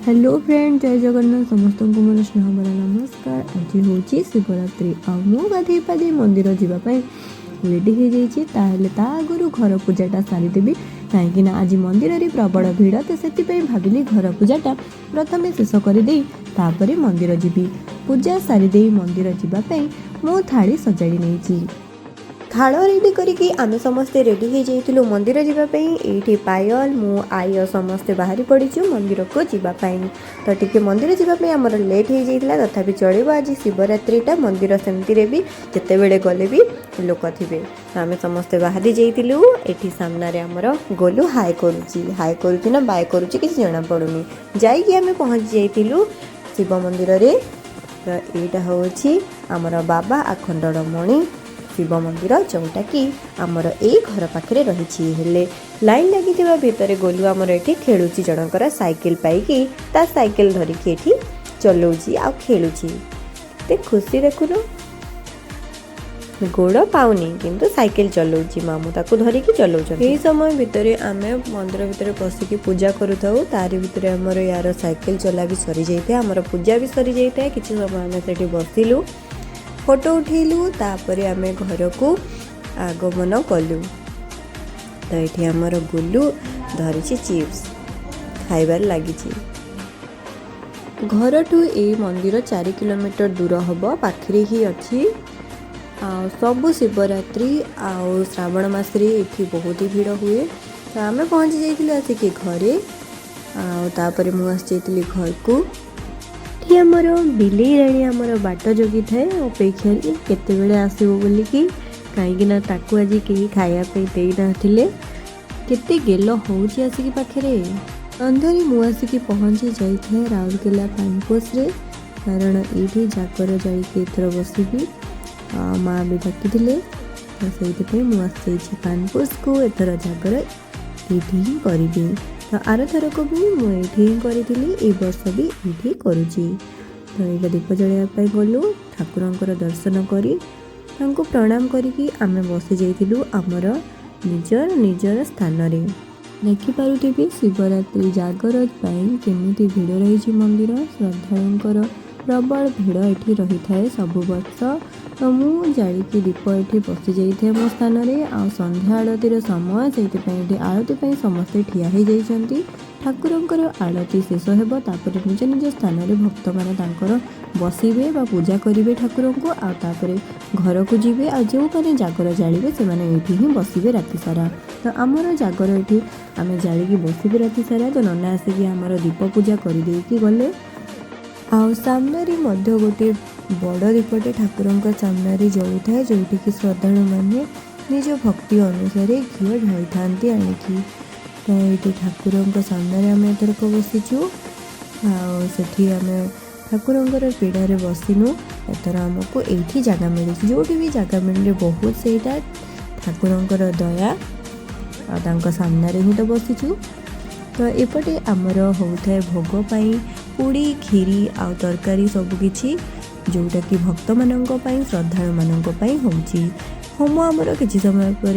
Hello friend, जय जगन्नाथ समस्त को मोर स्नेह भरा नमस्कार। आज हूँ शिवरात्रि आधे पाधे मंदिर जावाई रेडी हो जाइए आगु घर पूजाटा सारीदेवी कहीं आज मंदिर में प्रबल भिड़ तो से भाविली घर पूजाटा प्रथम शेष करदे मंदिर जीवी। पूजा सारीदे मंदिर जावाई मो थाली सजाड़ी नहीं थाल रेडी करिकी आमे समस्ते रेडी हो जाइलु मंदिर जावाई। ये पायल मु आई समस्ते बाहरी पड़ीचु मंदिर को जावाई। तो टिके मंदिर जावाई आमर लेट हो जाइला तथापि चलो। आज शिवरात्रिटा मंदिर सेमती भी जिते बड़े गले भी लोक थे। आमे समस्ते बाहरी जाइलु। ये सामने आमर गोलू हाय करुच्ची ना बाय करुच्ची किसी जना पड़ुनी जाइकी आमे पहुँची जाइलु शिव मंदिर रे। तो यहाँ हूँ आमर बाबा आखंडमणि शिव मंदिर जोटा कि आमर ए घर पाखे रही हेले लाइन लगी भितर गोलू आमर ये खेलुची जनकर साइकिल पाइकी ता साइकिल धरिकी ये चलाऊँगी आ खेलुची। ते खुशी देखुन गोड़ पाऊनी किंतु साइकिल चलाऊँगी मामू ताकू धरिकी चलाऊँ। यही समय भितर आमे मंदिर भितर पशिकी पूजा करूँ तारी भितर आमर यार साइकिल चला भी सरी जाए आमर पूजा भी सरी जाए। किसी समय आम से बसिलु फोटो उठेलु तापर आमे घर को आगमन कलु। तो ये आमर गुलू धरी चिप्स खाइबार लगी। घर ठू ए मंदिर 4 किलोमीटर दूर हम पाखे ही अच्छी। सबु शिवरात्रि आउ श्रावण मासरे ये बहुत ही भीड़ हुए। तो आमे पहुँची जाइलु आसिक घरे तापर मु आसी घर को। आमर बिलेई राणी आमर बाट जगी थाए अपेक्षा केते आसो बोलिकी कहीं आज कहीं खायापी देना केते गेल होची आसिकी पाखे अंधारी मु आसिकी पहुँची जाए राउरकेला पानपोस रे। कारण ये जाकर जाइए एथर बसबी माँ भी डाकी तो से मुझे पानपोस को एथर जागर ये करी। तो आर थरक भी मुझे करी वर्ष भी ये करुँची। तो ये दीप जलैया गलु ठाकुर दर्शन करी प्रणाम करिकी आमे बसी जाइलु आमर निजर निजर स्थान रे। देखिपारुथिबे शिवरात्रि जागर केमिति भीड़ रही मंदिर श्रद्धालुंकर प्रबल भीड़ ये रही थाए सबु वर्ष। तो मु जाइकी दीप ये बसी जाइए मो स्थान में आ संध्या आलतीर समय से आलती समस्ते ठिया हो जाइछंती। ठाकुरंकर आलती शेष होब तापर निज निज स्थान में भक्त मैंने बसवे बा पूजा करेंगे ठाकुर को आपर घर को जीवे आ जो मैंने जागर जालिबे से माने ये ही बसवे राति सारा। तो आमर जागर ये आम जालिकी बसबे राति सारा। तो नना आसिकी आमर दीप पूजा करदेकी गले आ सामने गोटे बड़ दीपटे ठाकुर सामने जलू था जोटि श्रद्धालु मैंने निज भक्ति अनुसार घी ढाई था आणिकी। तो ये ठाकुर सामने आम एथरक बसीचु आठी आम ठाकुर पीढ़े बसिनु। एथर आमको ये जगह मिली जो भी जगह मिले बहुत से ठाकुर दया आ सामने ही तो बसीचु। तो एपटे आमर होता है भोग पाई पूड़ी खीरी आ तरकारी सबकि जोटा कि भक्त मानक श्रद्धालु मानक होची। होम आमर किसी समय पर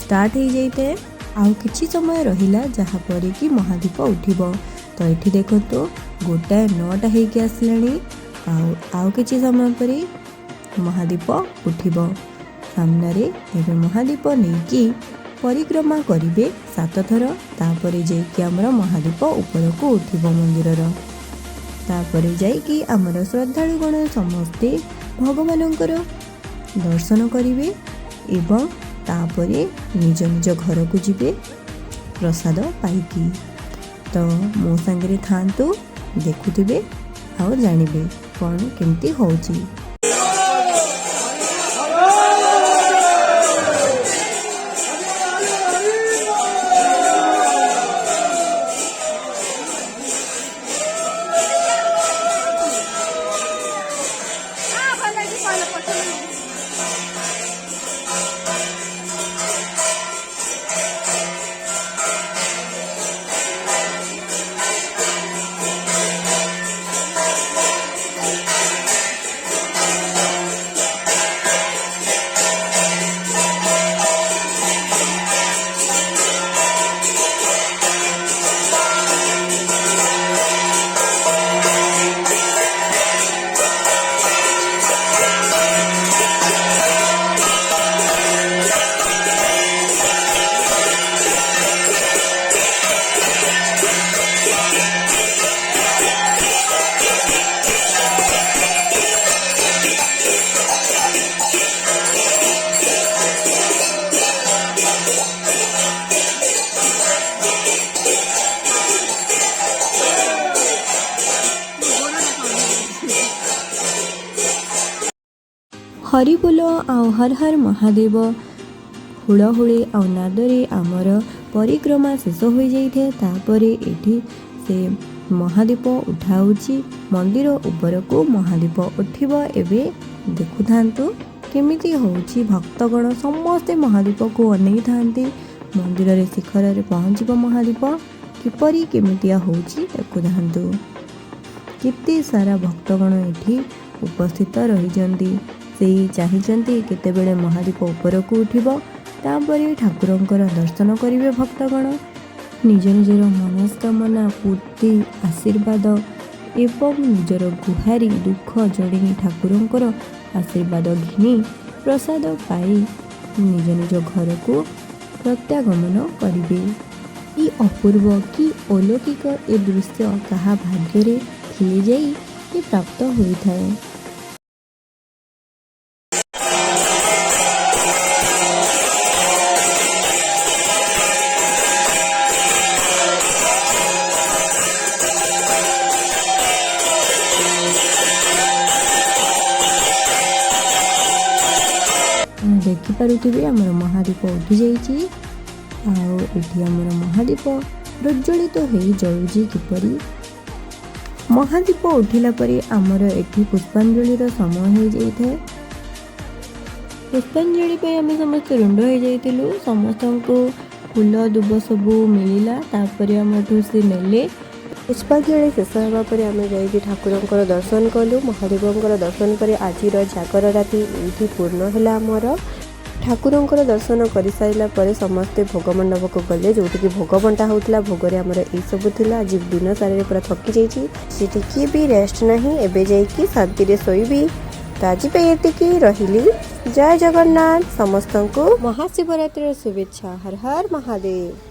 स्टार्ट हो जाए आउ किछि समय रहिला जहाँ पर कि महादीप उठिबो। तो ये देखो तो 9टा होके आसलानी आउ किछि समय पर महादीप उठिबो सामने रे। एबे महादीप नेकी परिक्रमा करिवे 7 थर तापर जाइकी आमर महादीप ऊपर को उठिबो मंदिरर। तापर जाइकी आमर श्रद्धालुगण समस्ते भगवानंकर दर्शन करिवे एवं तापरे निज निज घर को जीवे प्रसाद पाइकी। तो मो सांगे थांतु देखुथिबे आ जानिबे कौन केमती होची। हरिबोल आउ हर हर महादेव हुड़हुड़ी आउ नादरे आमर परिक्रमा शेष हो जाइए। तापरे एठी से महादीप उठाउची मंदिर ऊपर को महादीप उठिब। एबे देखु थांतु केमिति होउची भक्तगण समस्ते महादीप को अनै थांती। मंदिर रे शिखर रे पहुँचब महादीप किपरि केमितिया होउची देखु थांतु। केते सारा भक्तगण एठी उपस्थित रही जंती। से चाहिए केतेबेले महादीप ऊपर को उठिब। तापरे ठाकुरंकर दर्शन करिवे भक्तगण। निज निजर मनस्कामना पूर्ति आशीर्वाद एवं निजर गुहारी दुख जड़े ठाकुरंकर आशीर्वाद घिनी प्रसाद पाई निज निज घर को प्रत्यागमन करिवे। कि अपूर्व कि अलौकिक ए दृश्य कहा भाग्य थिले जाई कि प्राप्त होइथाए। देखिपे आमर महादीप उठी जाइए। आमर महादीप प्रज्वलित हो जलुची किपरि। महादीप उठिला परे आमर एठी पुष्पांजलि समय हो जाए। पुष्पांजलि पे आम समस्त रुंड हो जाइलु। समस्त को फूल दुब सबू मिलला। तापर आम से नेले पुष्पांजलि शेष होगापर आम जा ठाकुरंकर दर्शन कलु। महादेवंकर दर्शन पर आज जागर राति ये पूर्ण है। आमर ठाकुरंकर दर्शन कर सारा पर समस्ते भोग मंडप को गले जो भोग बंटा होता। भोगरे आमर यही सब थिला। आज दिन सारे पूरा थकी जाइए। टिके भी रेस्ट नहीं। एबे जाइए शांति शोबी। तो आज ये रही। जय जगन्नाथ। समस्त को महाशिवरात्रि शुभेच्छा। हर हर महादेव।